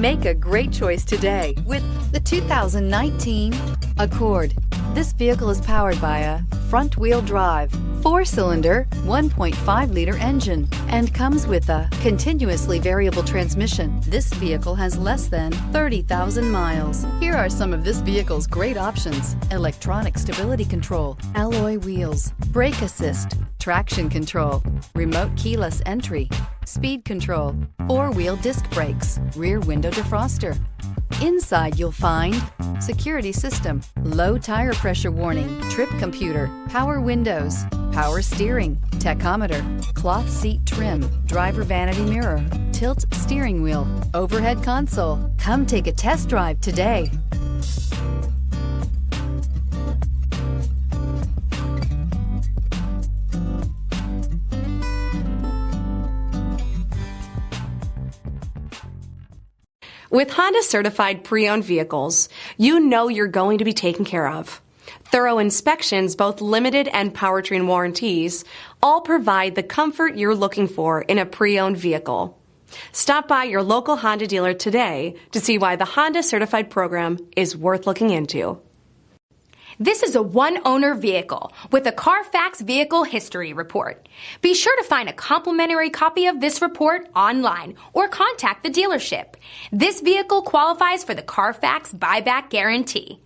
Make a great choice today with the 2019 Accord. This vehicle is powered by a front-wheel drive, 4-cylinder, 1.5-liter engine, and comes with a continuously variable transmission. This vehicle has less than 30,000 miles. Here are some of this vehicle's great options: electronic stability control, alloy wheels, brake assist, traction control, remote keyless entry, speed control, 4-wheel disc brakes, rear window defroster. Inside you'll find security system, low tire pressure warning, trip computer, power windows, power steering, tachometer, cloth seat trim, driver vanity mirror, tilt steering wheel, overhead console. Come take a test drive today. With Honda certified pre-owned vehicles, you know you're going to be taken care of. Thorough inspections, both limited and powertrain warranties, all provide the comfort you're looking for in a pre-owned vehicle. Stop by your local Honda dealer today to see why the Honda certified program is worth looking into. This is a one-owner vehicle with a CARFAX Vehicle History Report. Be sure to find a complimentary copy of this report online or contact the dealership. This vehicle qualifies for the CARFAX Buyback Guarantee.